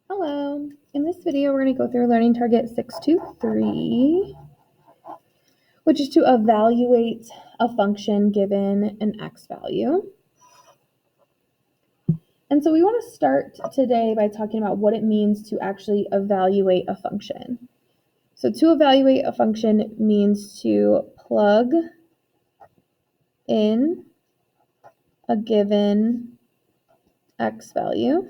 Hello. In this video, we're going to go through learning target 623, which is to evaluate a function given an x value. And so we want to start today by talking about what it means to actually evaluate a function. So to evaluate a function means to plug in a given x value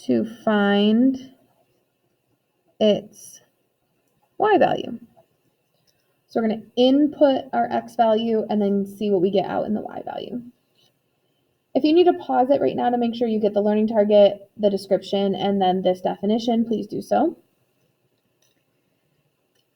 to find its y value. So we're going to input our x value and then see what we get out in the y value. If you need to pause it right now to make sure you get the learning target, the description, and then this definition, please do so.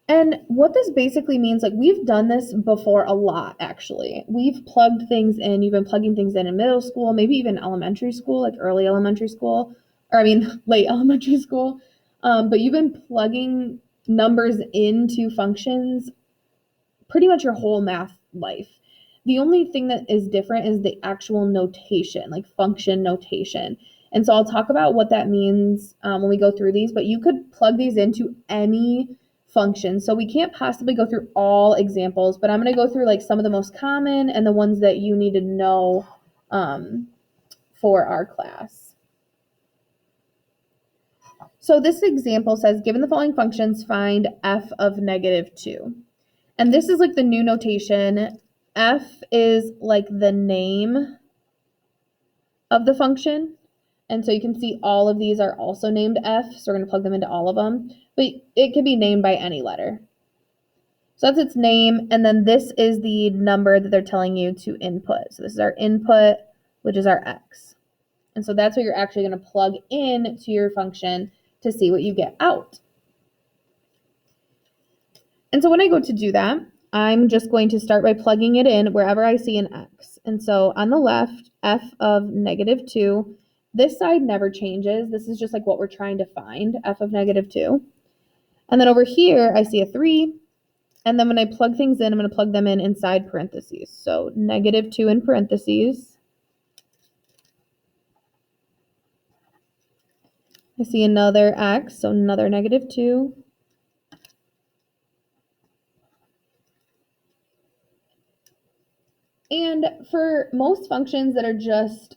And what this basically means, like we've done this before a lot, actually. We've plugged things in. You've been plugging things in middle school, maybe even elementary school, like early elementary school, late elementary school. But you've been plugging numbers into functions pretty much your whole math life. The only thing that is different is the actual notation, like function notation. And so I'll talk about what that means when we go through these, but you could plug these into any function. So we can't possibly go through all examples, but I'm going to go through like some of the most common and the ones that you need to know for our class. So this example says, given the following functions, find f of -2. And this is like the new notation. F is like the name of the function. And so you can see all of these are also named F. So we're going to plug them into all of them. But it can be named by any letter. So that's its name. And then this is the number that they're telling you to input. So this is our input, which is our x. And so that's what you're actually going to plug in to your function to see what you get out. And so when I go to do that, I'm just going to start by plugging it in wherever I see an x. And so on the left, f of -2, this side never changes. This is just like what we're trying to find, f of -2. And then over here, I see a 3. And then when I plug things in, I'm going to plug them in inside parentheses. So -2 in parentheses. I see another x, so another -2. And for most functions that are just,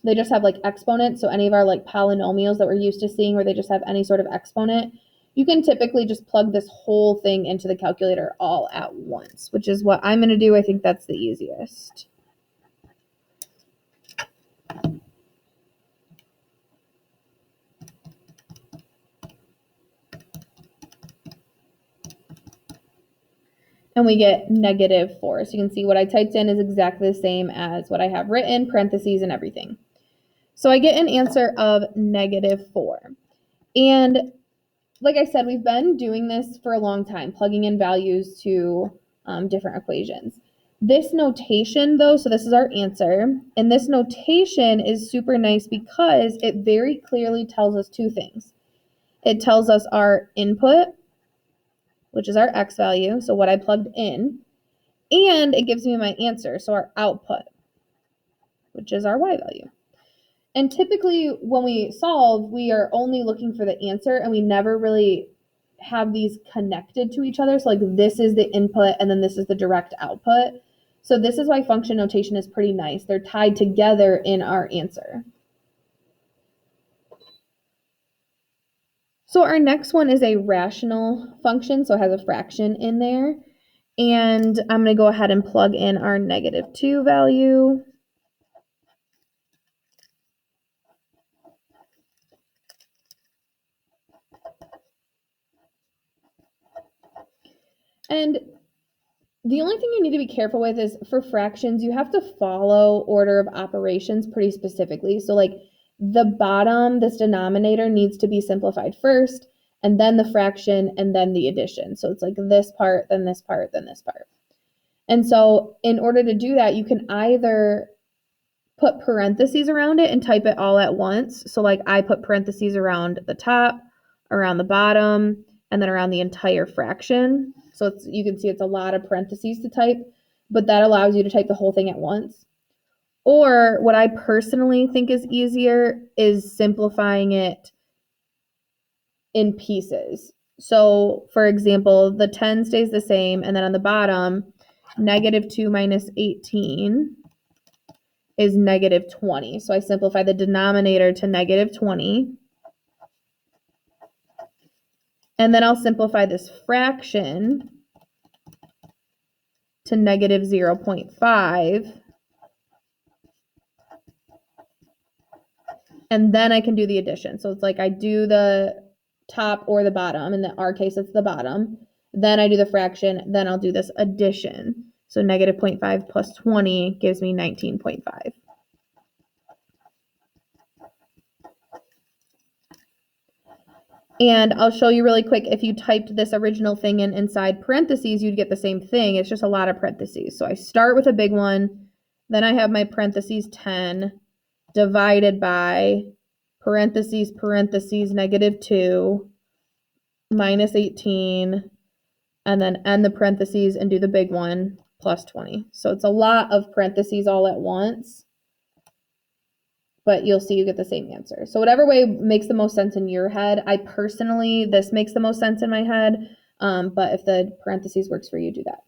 they just have like exponents, so any of our like polynomials that we're used to seeing where they just have any sort of exponent, you can typically just plug this whole thing into the calculator all at once, which is what I'm going to do. I think that's the easiest. And we get -4. So you can see what I typed in is exactly the same as what I have written, parentheses and everything. So I get an answer of -4. And like I said, we've been doing this for a long time, plugging in values to different equations. This notation, though, so this is our answer, and this notation is super nice because it very clearly tells us two things. It tells us our input, which is our x value, so what I plugged in, and it gives me my answer, so our output, which is our y value. And typically when we solve, we are only looking for the answer and we never really have these connected to each other. So like this is the input and then this is the direct output. So this is why function notation is pretty nice. They're tied together in our answer. So our next one is a rational function. So it has a fraction in there. And I'm going to go ahead and plug in our -2 value. And the only thing you need to be careful with is for fractions, you have to follow order of operations pretty specifically. So like the bottom, this denominator needs to be simplified first, and then the fraction, and then the addition. So it's like this part, then this part, then this part. And so in order to do that, you can either put parentheses around it and type it all at once. So like I put parentheses around the top, around the bottom, and then around the entire fraction. So you can see it's a lot of parentheses to type, but that allows you to type the whole thing at once. Or what I personally think is easier is simplifying it in pieces. So for example, the 10 stays the same, and then on the bottom, -2 minus 18 is -20. So I simplify the denominator to -20. And then I'll simplify this fraction to -0.5. And then I can do the addition. So it's like I do the top or the bottom. In our case, it's the bottom. Then I do the fraction. Then I'll do this addition. So -0.5 plus 20 gives me 19.5. And I'll show you really quick, if you typed this original thing in inside parentheses, you'd get the same thing. It's just a lot of parentheses. So I start with a big one, then I have my parentheses 10 divided by parentheses, -2 minus 18, and then end the parentheses and do the big one plus 20. So it's a lot of parentheses all at once, but you'll see you get the same answer. So whatever way makes the most sense in your head. I personally, this makes the most sense in my head, but if the parentheses works for you, do that.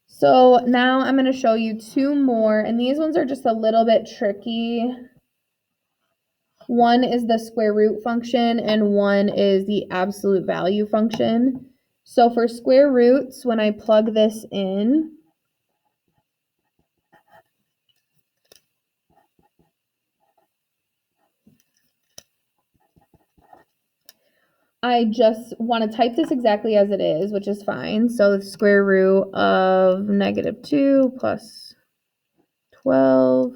So now I'm going to show you two more, and these ones are just a little bit tricky. One is the square root function, and one is the absolute value function. So for square roots, when I plug this in, I just want to type this exactly as it is, which is fine. So the square root of -2 plus 12,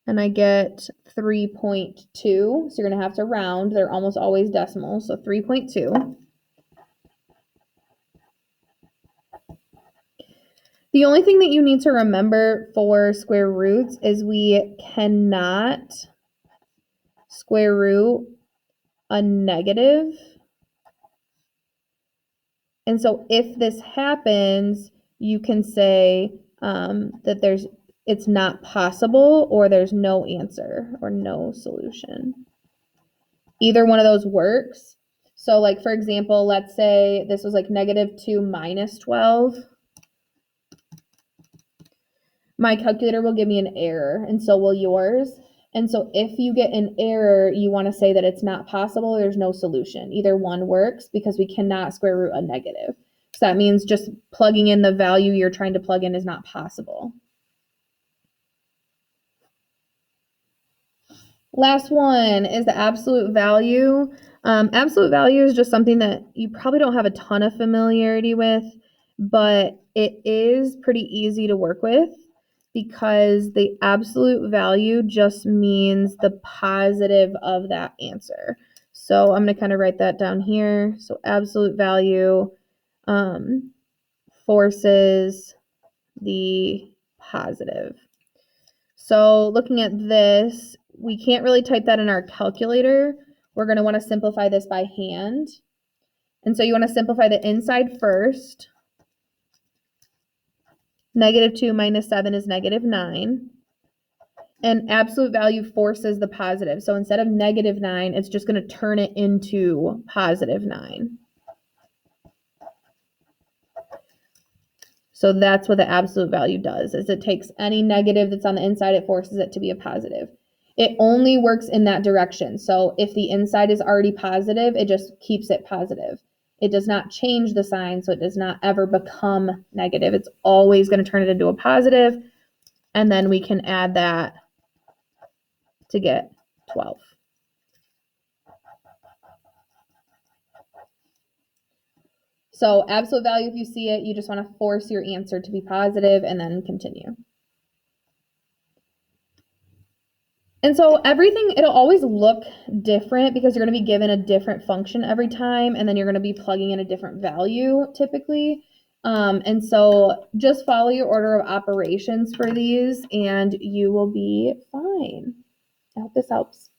and I get 3.2. So you're going to have to round. They're almost always decimals, so 3.2. The only thing that you need to remember for square roots is we cannot square root a negative. And so if this happens, you can say that it's not possible, or there's no answer or no solution. Either one of those works. So like, for example, let's say this was like -2 minus 12. My calculator will give me an error, and so will yours. And so if you get an error, you want to say that it's not possible, there's no solution. Either one works, because we cannot square root a negative. So that means just plugging in the value you're trying to plug in is not possible. Last one is the absolute value. Absolute value is just something that you probably don't have a ton of familiarity with, but it is pretty easy to work with, because the absolute value just means the positive of that answer. So I'm going to kind of write that down here. So absolute value forces the positive. So looking at this, we can't really type that in our calculator. We're going to want to simplify this by hand. And so you want to simplify the inside first. -2 minus 7 is -9. And absolute value forces the positive. So instead of -9, it's just going to turn it into +9. So that's what the absolute value does, is it takes any negative that's on the inside, it forces it to be a positive. It only works in that direction. So if the inside is already positive, it just keeps it positive. It does not change the sign, so it does not ever become negative. It's always going to turn it into a positive, and then we can add that to get 12. So absolute value, if you see it, you just want to force your answer to be positive and then continue. And so everything, it'll always look different, because you're going to be given a different function every time, and then you're going to be plugging in a different value typically. And so just follow your order of operations for these, and you will be fine. I hope this helps.